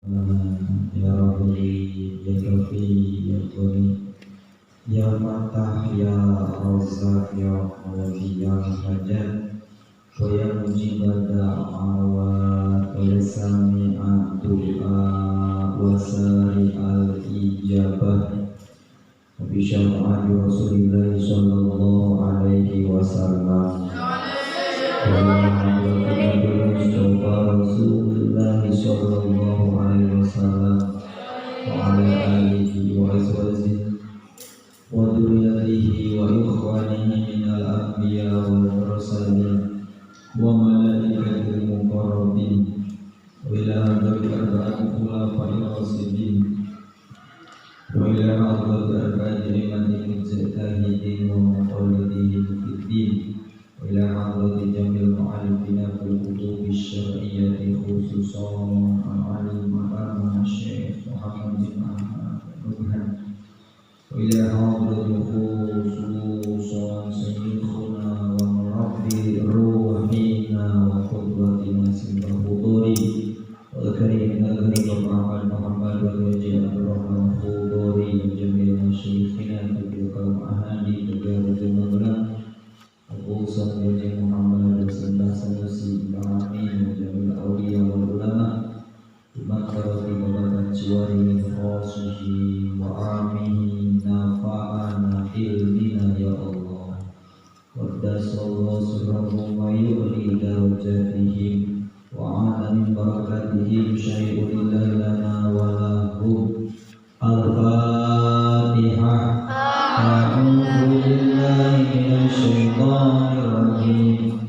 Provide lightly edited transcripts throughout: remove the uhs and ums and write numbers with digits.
Ya Rabbi, Ya Kafi, Ya Kuni, Ya Fatah, Ya Razak, Ya Qawi, Ya Hajar, Ya Mujibad Da'awat, Ya Sami'ad Du'a, Wa Sari'al Ijabah, Wa Syafa'ati Rasulillah Sallallahu Alaihi Wasallam. Rasulullah Sallallahu Alaihi Wasallam wa ala alihi wa azwajihi wa dzurriyyatihi wa ikhwanihi minal anbiya wal mursalin wa malaikatil muqarrabin wa ila hadratil arba'atil khulafa'ir rasyidin wa ila hadratil arba'atil imamatil mujtahidin wa muqallidin fid din wa ila hadratil jamil mu'allifina fil kutubi syar'iyyati khususan al-alim al-amah Syekh Muhammad bin Ahmad Nurhan wa ila hadratil khususan sayyikhuna wa murabbi ruhina wa qudwatina simbah huduri wa karimina gharib Muhammad wa wajih Abdurrahman huduri wa jamil masyikhina fil kaum ahadi tegaratul maghlam Abu Sa'id Muhammad Rasulullah Sanusi Amin Jamil Aulia wal Ulama Bimakharati Babakan Juwari Min Khasuhi Wa Amin Nafa'ana Ilmina Ya Allah Waddasallahu Subhanahu wa yu'li darajatihim Wa alamin barakatihim Syai'ulillahi lana wa lahum Al-Fatihah A'udzu billahi minasy syaithanir rajim.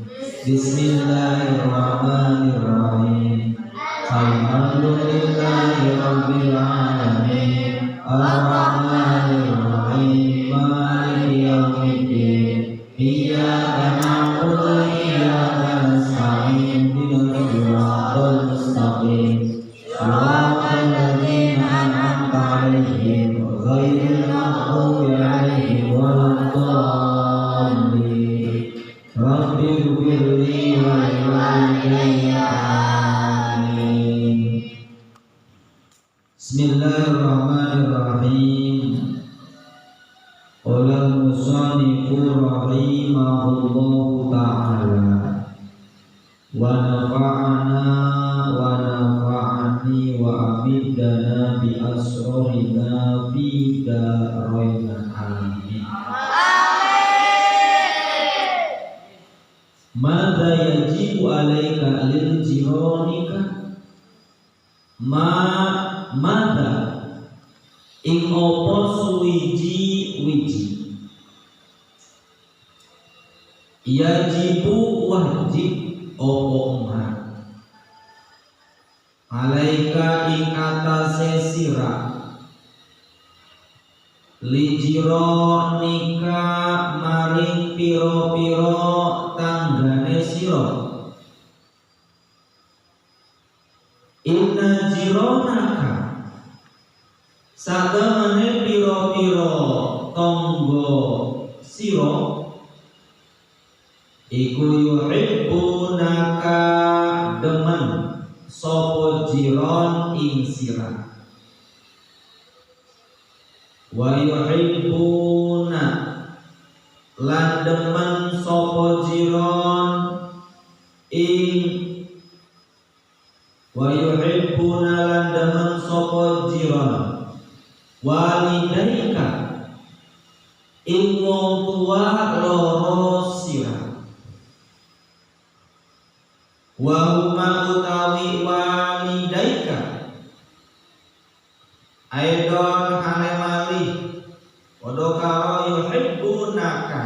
Bismillahirrahmanirrahim. Alhamdulillahi rabbil alamin. Ar-Rahmanir Rahim. Maliki yaumiddin. Iyyaka na'budu wa iyyaka nasta'in. Ihdinas siratal mustaqim. Shiratal ladzina an'amta 'alaihim ghairil maghdubi 'alaihim waladdallin. Rabbi ighfirli wa liwalidayya. Amin. Bismillahirrahmanirrahim. Qala al-musannifu rahimahullahu ta'ala wa nafa'ani wa amidana bi asrorina fi daraina amin. Mada yajibu alaika lil jironika mada ing opo suwiji yajibu wajib opo ma alaika ing atase sira lijironika maring piro-piro tanggane sira inna jironaka satemene piro-piro tangga sira iku yuhibbunaka demen sapa jiron ing sira wa yuhibbuna lan demen sapa jiron ing wa yuhibbuna lan demen sapa jiron walidaika ing wong tuwa loro sira wa huma utawi walidaika aidon hale malih padha karo yuhibbunaka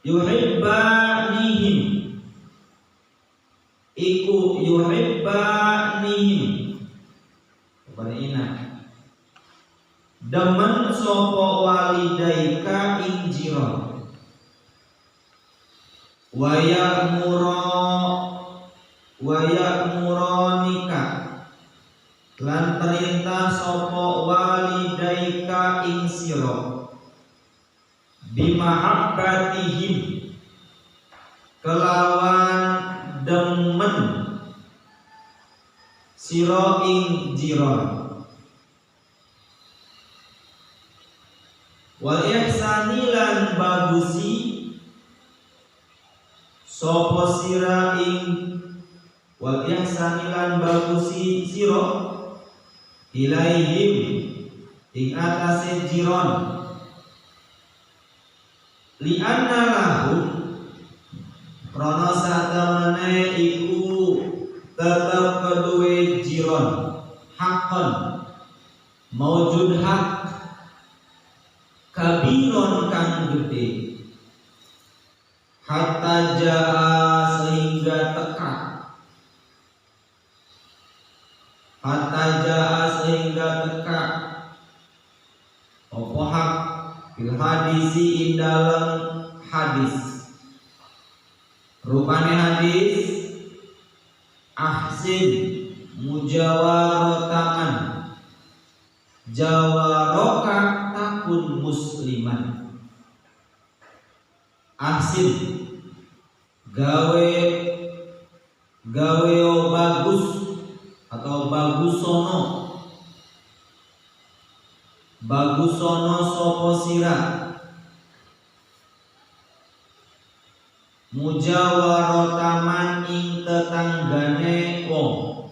yuhibbanihim iku yuhibbanihim berina demen sapa walidaika ing jira wa ya'muronika lan perintah sapa walidaika ing sira bimahabbatihim kelawan demen sira ing jiron. Wal ihsani lan bagusi sapa sira ing wal ihsani lan bagusi sira ilaihim ing atase jiron li anna lahum krana satemene iku tetep kedue jiron hakon maujud hak kabiron kang gede hatta jaa sehingga teka opo hak fil hadisi ing dalam hadis. Rupane hadis ahsin mujawaratan jawaroka takun musliman. Ahsin gawe bagus atau bagusono sopo sira mujawarotaman ing tetanggane wong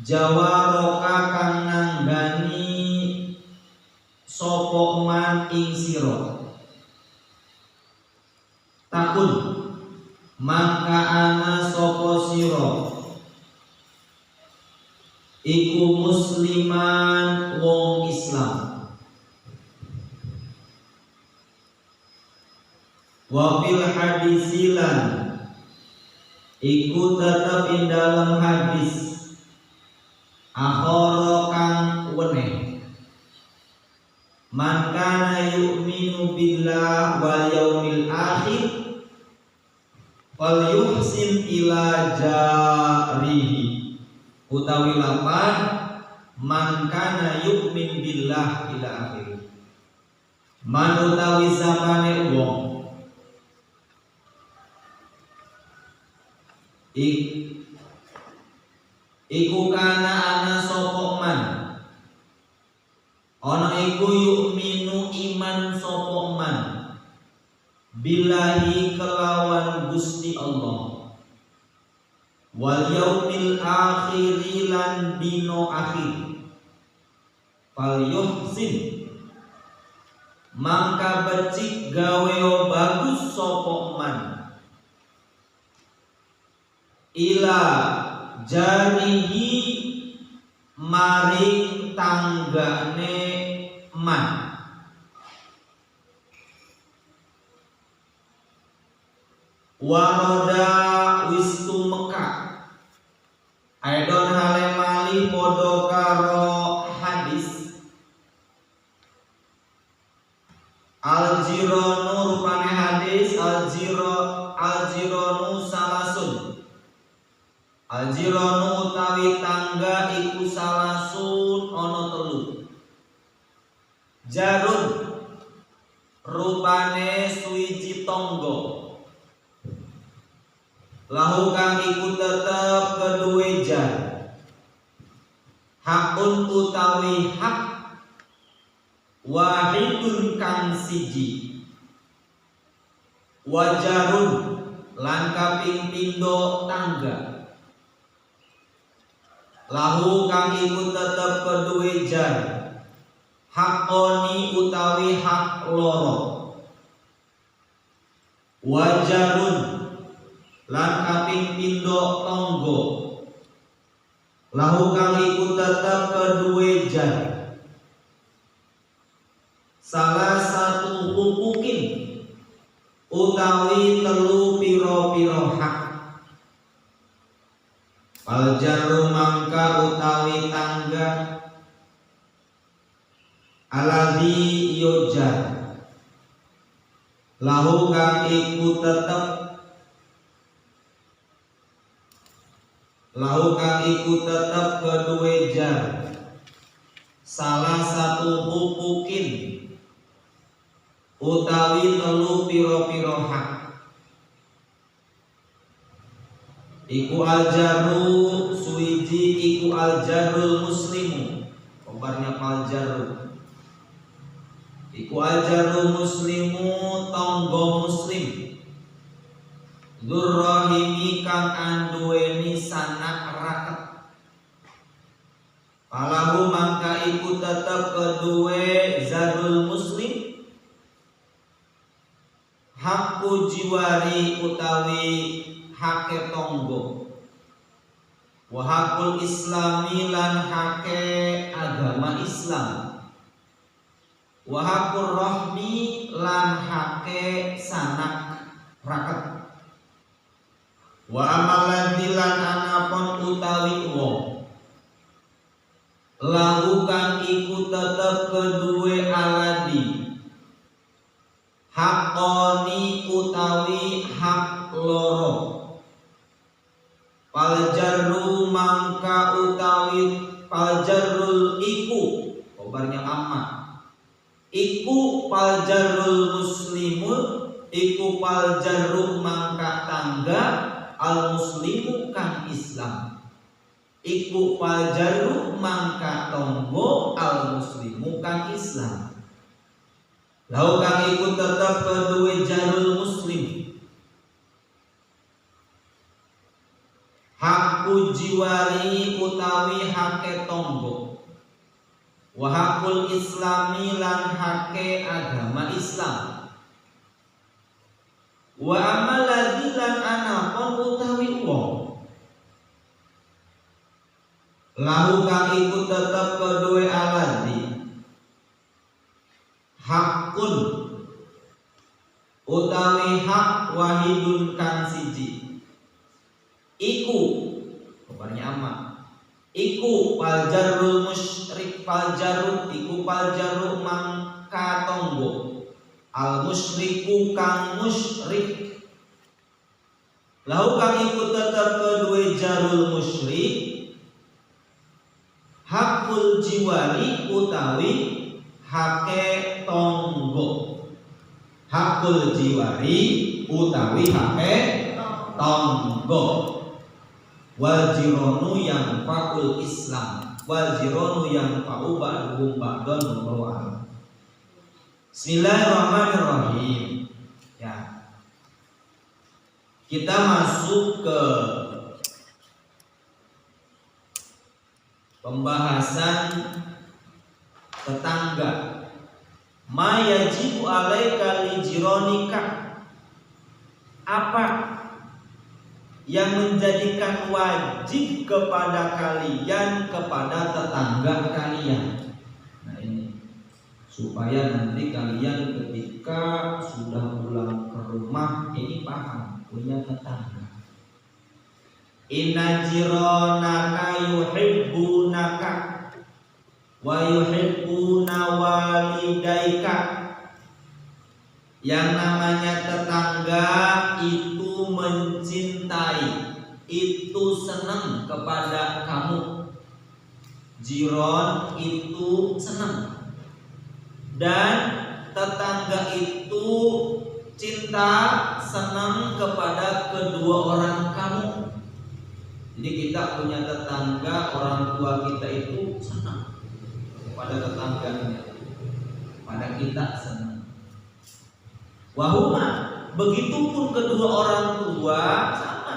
jawaroka kang nanggani sopo man ing sira takun maka ana sopo sira iku musliman wong Islam. Wa fil hadisilan iku tetep ing dalam hadis akhara kang weneh man kana yu'minu billah wal yaumil akhir fal yuhsin ila jarihi utawi lapan man kana yu'min billah ila akhir man utawi sapane wong iku kana ana sapa man ana iku yu'minu iman sapa man billahi kelawan Gusti Allah wal yaumil akhir lan dino akhir fal yuhsin mangka becik gawe bagus sapa man ila jarihi maring tanggane man waroda wistu Mekah aidon halemali podo karo hadis al-jironu rupane hadis al-jironu salasun al-jironu utawi tangga iku salasun ono telu jarun rupane suwiji tonggo lahu kang iku tetep kedue jar hakun utawi hak wahidun kang siji wajarun lan kaping pindho tangga lahu kang iku tetep kedue jar hakoni utawi hak loro wajarun lan kaping pindho tonggo lahu kang iku tetep kedue jar salah satu hukukin utawi telu piro-piro hak wal jarru mangka utawi tangga aladhi yojar lahu kang iku tetep kedue jar salah satu hukukin utawi telu piro-piro hak Iku aljaru suwiji iku aljarul muslimu. Kobarnya aljaru. Iku aljarul muslimu tonggo muslim. Dzurrahimi kang anduweni sanak raket. Falahu mangka iku tetep kedue zadul muslim hakku jiwari utawi hake tonggo, wa hakul islami lan hake agama Islam, wa hakul rahmi lan hake sanak raket, wa amaladzi lan anapun utawi wong lahu kang iku tetep kedue aladi hakoni utawi hak loro. Paljarru mangka utawi paljarrul iku kobarnya amma iku paljarrul muslimun iku paljarru mangka tangga al muslimu kang Islam iku paljarru mangka tonggo al muslimu kang Islam. Lau kang iku tetep kedue jarul muslim hakku jiwari utawi hake tonggo, wa hakul islami lan hake agama Islam, wa amaladzi lan anapun utawi wong lahu kang iku tetep kedue aladi hakun utawi hak wahidun kang siji iku kabarnya amma iku paljarul musyrik paljarut iku paljarut mangka tonggo al musyriku kang musyrik lahu kang iku tetep kedue jarul musyrik hakul jiwari utawi hake tonggo hakul jiwari utawi hake tonggo wal jironu yang fakul Islam wal jironu yang fa'u ba'duhum ba'dun wallahu. Bismillahirrahmanirrahim. Ya. Kita masuk ke pembahasan tetangga. Ma yajibu alaika li jironika. Apa yang menjadikan wajib kepada kalian kepada tetangga kalian? Nah ini supaya nanti kalian ketika sudah pulang ke rumah ini paham punya tetangga. Inna jironaka yuhibbunaka wa yuhibbuna walidaika. Yang namanya tetangga itu mencintai, itu senang kepada kamu. Jiron itu senang. Dan tetangga itu cinta, senang kepada kedua orang kamu. Jadi kita punya tetangga, orang tua kita itu senang kepada tetangganya, pada kita senang. Wahuma, begitupun kedua orang tua sama.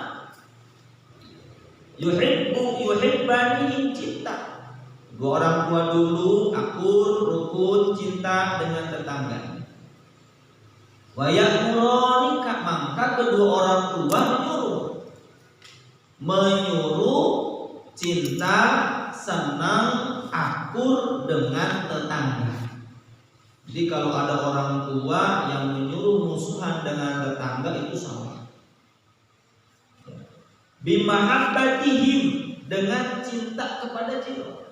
Yuhibbani cinta. Dua orang tua dulu akur, rukun, cinta dengan tetangga. Wa ya'murani, maka kedua orang tua menyuruh cinta, senang, akur dengan tetangga. Jadi kalau ada orang tua yang menyuruh musuhan dengan tetangga itu salah. Bimahabbatihim, dengan cinta kepada jiran.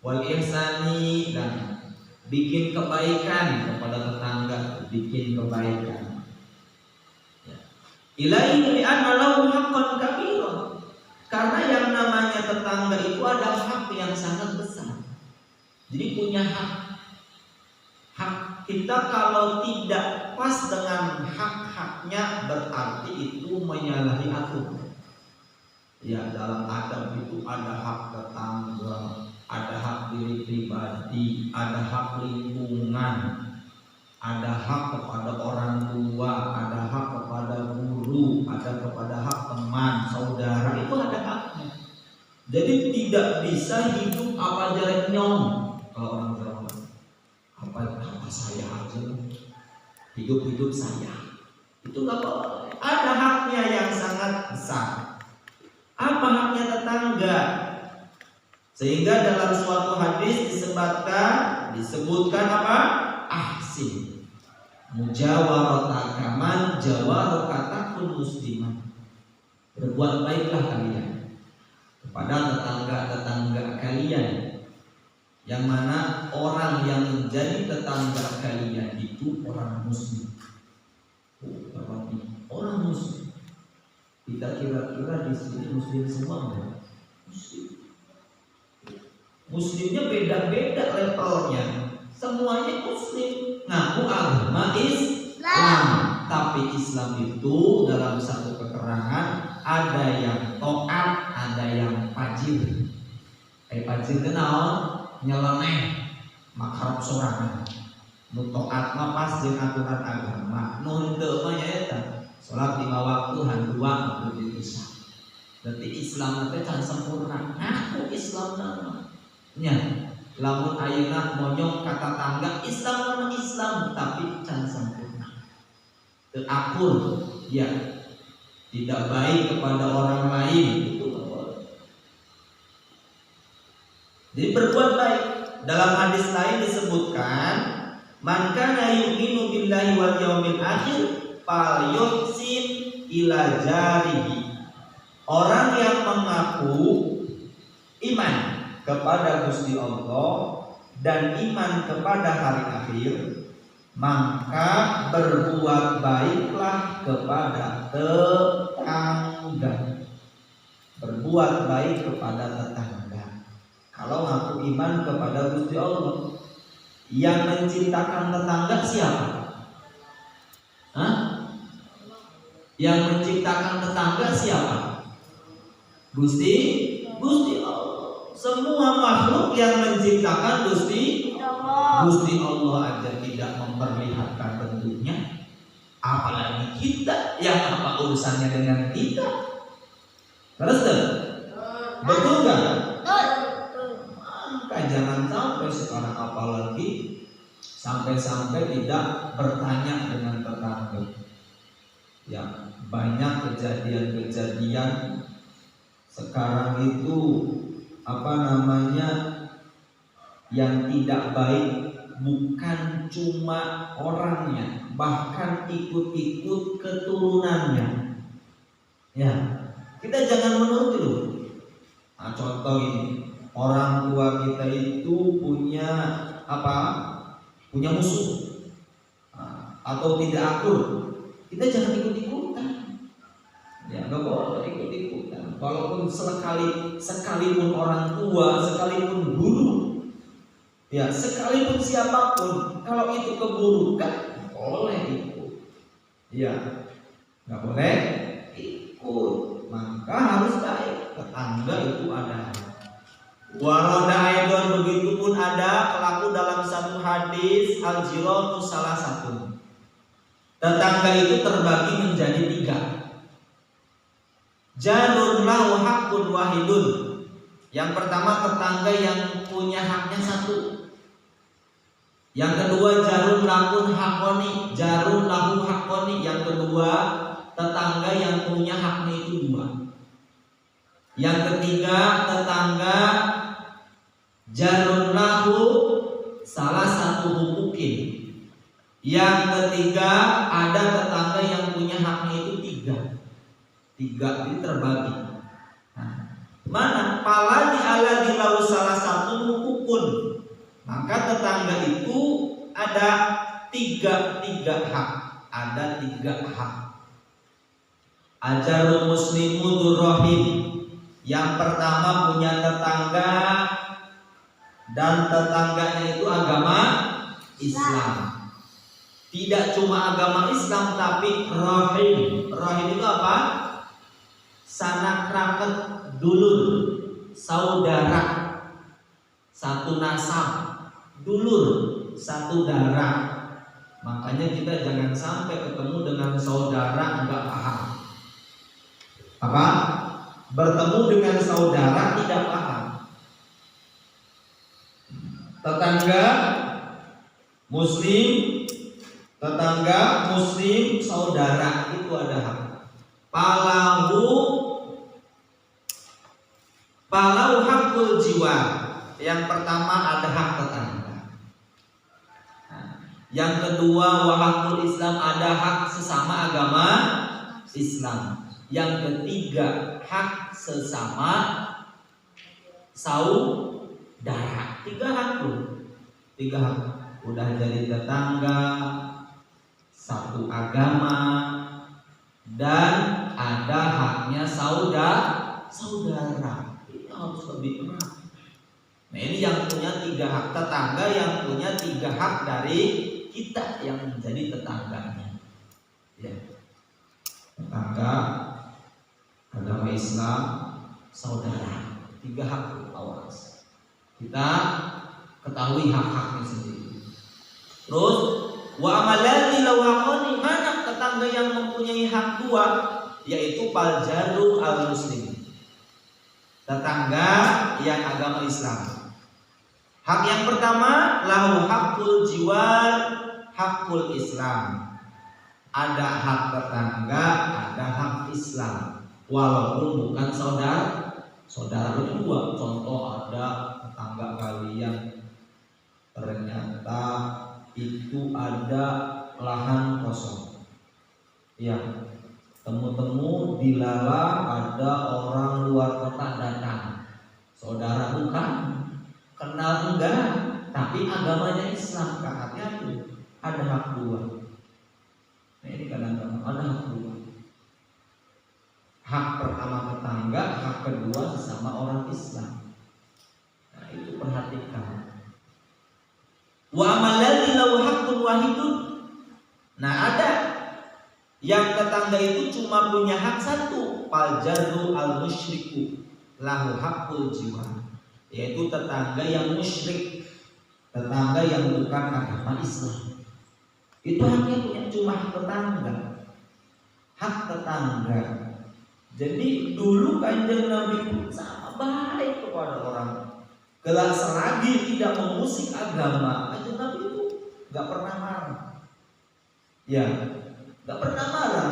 Wal ihsani, dan bikin kebaikan kepada tetangga, bikin kebaikan. Ilaihi li'anna lahu haqqan kabira. Karena yang namanya tetangga itu ada hak yang sangat besar. Jadi punya hak. Hak kita kalau tidak pas dengan hak-haknya berarti itu menyalahi aturan. Ya, dalam adab itu ada hak tetangga, ada hak diri pribadi, ada hak lingkungan, ada hak kepada orang tua, ada hak kepada guru, ada kepada hak teman, saudara, itu ada haknya. Jadi tidak bisa hidup apa jarak nyong. Kalau orang Jawa, apa saya aja, hidup saya, itu nggak boleh. Ada haknya yang sangat besar. Apa haknya tetangga? Sehingga dalam suatu hadis disebutkan apa? Ahsin mujawarataka man jawarakatakun musliman. Berbuat baiklah kalian kepada tetangga-tetangga kalian, yang mana orang yang menjadi tetangga kalian itu orang muslim. Orang muslim. Kita kira-kira di sini muslim semua enggak? Muslim. Muslimnya beda-beda levelnya. Semuanya muslim, ngaku agama Islam. Tapi Islam itu dalam satu keterangan ada yang taat, ada yang fajir. Fajir kenal nyeleneh makarop sorangan. Nu taat mah pas jeung aturan agama, nu henteu mah nyaeta salat 5 waktu handua waktu bisa. Berarti Islam teh can sempurna. Ngaku Islam nama. Nya, lamun ayeuna monyong kata tangga Islam nama Islam tapi can sempurna. Teu akur, ya. Tidak baik kepada orang lain itu boleh. Jadi berbuat baik. Dalam hadis lain disebutkan, man kana yu'minu billahi wal yaumil akhir falyuhsin ila jarihi. Orang yang mengaku iman kepada Gusti Allah dan iman kepada hari akhir, maka berbuat baiklah kepada tetangga. Berbuat baik kepada tetangga. Kalau ngaku iman kepada Gusti Allah, yang menciptakan tetangga siapa? Hah? Yang menciptakan tetangga siapa? Gusti Allah. Semua makhluk yang menciptakan Gusti Allah aja tidak memperlihatkan bentuknya, apalagi kita yang apa urusannya dengan kita? Terus betul nggak? Maka jangan sampai sekarang apalagi sampai tidak bertanya dengan tetangga. Ya, banyak kejadian-kejadian sekarang itu yang tidak baik, bukan cuma orangnya, bahkan ikut-ikut keturunannya. Ya, kita jangan menuruti dulu. Nah, contoh ini, orang tua kita itu punya musuh, atau tidak akur, kita jangan ikut-ikutan. Ya, nggak boleh ikut-ikutan. Walaupun sekalipun orang tua, sekalipun guru, ya sekalipun siapapun, kalau itu keburukan boleh ikut. Ya, nggak boleh ikut. Maka harus baik. Tetangga itu ada. Walau daidon, begitu pun ada pelaku dalam satu hadis, al-jiratu salah satu. Tetangga itu terbagi menjadi 3. Jarun lahu hakun wahidun. Yang pertama tetangga yang punya haknya 1. Yang kedua jarun lahu hakoni, jarun lahu hakoni. Yang kedua tetangga yang punya haknya itu 2. Yang ketiga tetangga jarun lahu salah satu hukukin. Yang ketiga ada tetangga yang punya haknya itu 3. 3 ini terbagi. Nah, mana pala di ala di lau salah satu hukukun, maka tetangga itu ada 3 hak. Ada 3 hak. Ajarul muslimu durrahim. Yang pertama punya tetangga dan tetangganya itu agama Islam. Tidak cuma agama Islam tapi rahim. Rahim itu apa? sanak raket, dulur, saudara, satu nasab, dulur, satu darah. Makanya kita jangan sampai ketemu dengan saudara enggak paham. Apa? Bertemu dengan saudara tidak paham. Tetangga muslim, saudara itu ada hak. Palau hakul jiwa. Yang pertama ada hak tetangga. Yang kedua wahakul Islam, ada hak sesama agama Islam. Yang ketiga hak sesama saudara. 3 hak tuh. 3 hak. Udah jadi tetangga, satu agama, dan ada haknya saudara. Ini harus lebih erat. Nah ini yang punya 3 hak, tetangga yang punya 3 hak dari kita yang menjadi tetangganya. Ya. Tetangga, agama Islam, saudara. 3 hak awas. Kita ketahui hak-haknya sendiri. Terus wa amalani lawaqani, mana tetangga yang mempunyai hak 2, yaitu paljaru al-muslim. Tetangga yang agama Islam. Hak yang pertama lahu hakul jiwar, hakul Islam. Ada hak tetangga, ada hak Islam. Walaupun bukan saudara berdua. Contoh ada tetangga kalian ternyata itu ada lahan kosong. Ya, temu-temu dilalah ada orang luar kota datang. Saudara bukan, kenal enggak, tapi agamanya Islam. Hati-hati, ada hak 2. Nah ini kadang-kadang ada hak 2. Hak pertama tetangga, hak kedua sesama orang Islam. Nah itu perhatikan. Wa amalladzi lahu haqqun wahidun. Nah ada yang tetangga itu cuma punya hak 1, paljaru al-musyriku lahu haqqul jiwa, yaitu tetangga yang musyrik, tetangga yang bukan agama Islam. Itu haknya punya cuma hak tetangga. Hak tetangga. Jadi dulu Kanjeng Nabi pun sama baik kepada orang. Kelak selagi tidak mengusik agama, Kanjeng Nabi itu nggak pernah marah. Ya, nggak pernah marah.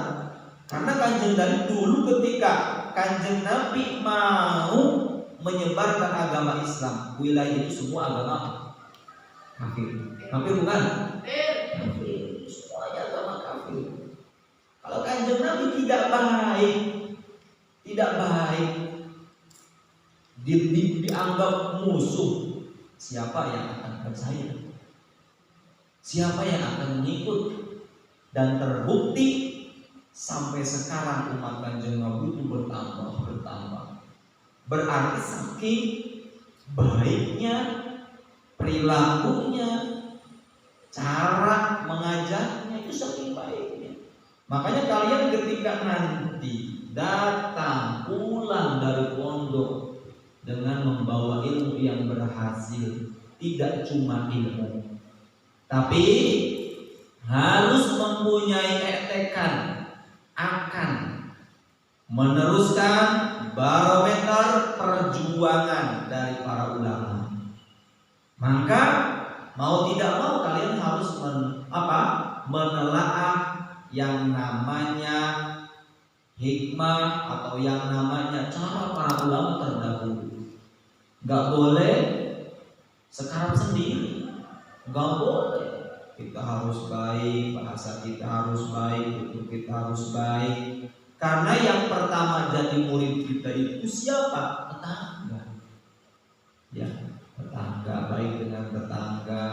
Karena Kanjeng Nabi dulu ketika Kanjeng Nabi mau menyebarkan agama Islam, wilayah itu semua agama kafir. Kafir bukan? Kafir. Semuanya agama kafir. Kalau Kanjeng Nabi tidak baik, dianggap musuh, siapa yang akan percaya? Siapa yang akan mengikut? Dan terbukti sampai sekarang umat Kanjeng Nabi itu bertambah. Berarti saking baiknya perilakunya, cara mengajarnya itu saking baiknya. Makanya kalian ketika nanti datang pulang dari pondok dengan membawa ilmu yang berhasil, tidak cuma ilmu, tapi harus mempunyai tekad akan meneruskan barometer perjuangan dari para ulama. Maka mau tidak mau kalian harus menelaah yang namanya hikmah atau yang namanya cara para ulama terdahulu. Gak boleh sekarang sendiri, gak boleh. Kita harus baik, bahasa kita harus baik, tutur kita harus baik. Karena yang pertama jadi murid kita itu siapa? Tetangga. Ya, tetangga, baik dengan tetangga.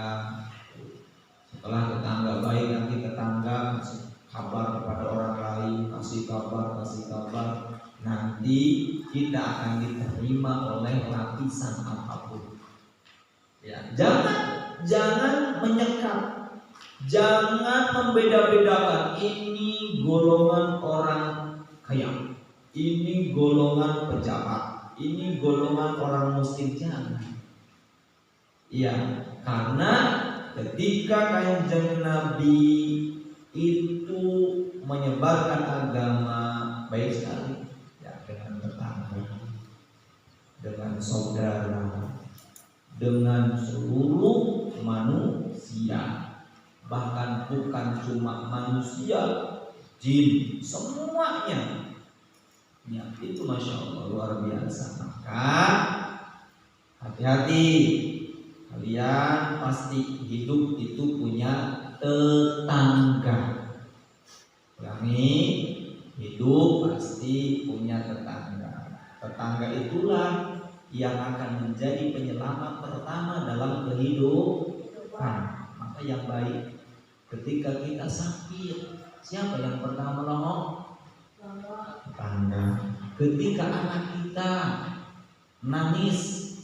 Setelah tetangga baik, nanti tetangga kasih kabar kepada orang lain, kasih kabar. Nanti kita akan diterima oleh lapisan apapun. Ya, jangan menyekat. Jangan membeda-bedakan ini golongan orang kaya, ini golongan pejabat, ini golongan orang muslim, jangan. Iya, karena ketika Kanjeng Nabi itu menyebarkan agama baik sekali ya, dengan tetangga, dengan saudara, dengan seluruh manusia, bahkan bukan cuma manusia, jin, semuanya. Ya, itu Masya Allah luar biasa. Maka hati-hati, kalian pasti hidup itu punya tetangga. Ulangi, hidup pasti punya tetangga. Tetangga itulah yang akan menjadi penyelamat pertama dalam kehidupan. Maka yang baik ketika kita sakit, siapa yang pertama menolong? Tetangga. Ketika anak kita nangis,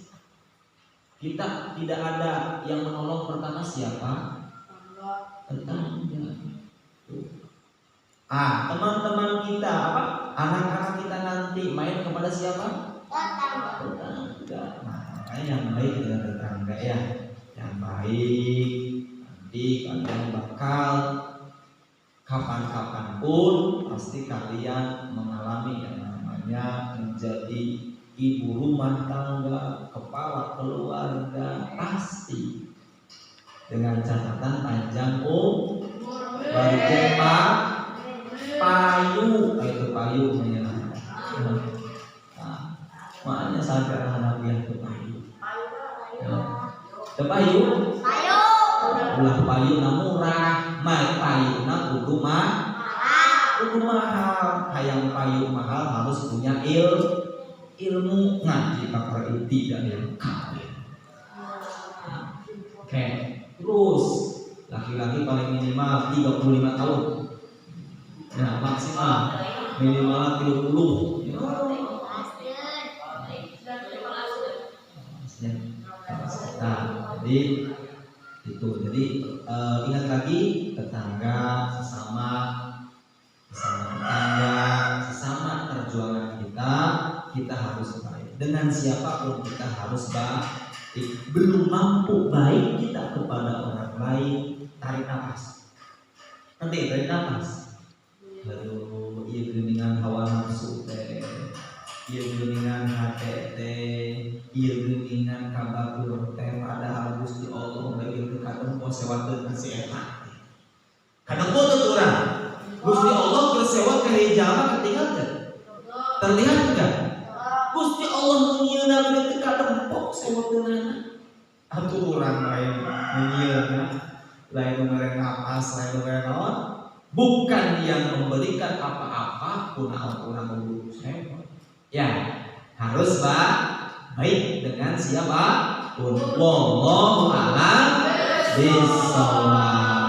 kita tidak ada yang menolong pertama siapa? Tetangga. Teman-teman kita apa? Anak-anak kita nanti main kepada siapa? Tetangga. Nah, makanya yang baik dengan tetangga ya. Yang baik nanti kalian bakal kapan-kapan pun pasti kalian mengalami yang namanya menjadi ibu rumah tangga, kepala keluarga, pasti dengan catatan panjang berjemah payu, itu payu namanya. Makanya sampai anak yang payu. Payu. Ulah payu na murah, mai payu na kudu mahal. Hayang payu mahal harus punya ilmu ngaji pakar inti dan yang kawin. Oke, terus laki-laki paling minimal 35 tahun. Nah, maksimal minimal 30. Nah, jadi itu. Jadi ingat lagi tetangga, sesama tetangga, sesama perjuangan kita harus baik. Dengan siapapun kita harus baik. Belum mampu baik kita kepada orang lain, tarik nafas. Nanti tarik nafas. Lalu iya geningan hawa nafsu teh, iya geningan hati teh, iya geningan kabatur teh. Padahal Gusti Allah bagi kadang mau sewakeun kasih eta. Kadang mau tuh orang Gusti Allah bersewa ke hijama ketinggalan kan? Terlihat enggak? Gusti Allah menyeuna bagi kadang pok sewakeun atuh urang lain menyeuna, lain mereka napas, lain mereka naon. Bukan yang memberikan apa-apa punah orang urus ya, harus baik dengan siapa pun. Wallahu a'lam bishawab.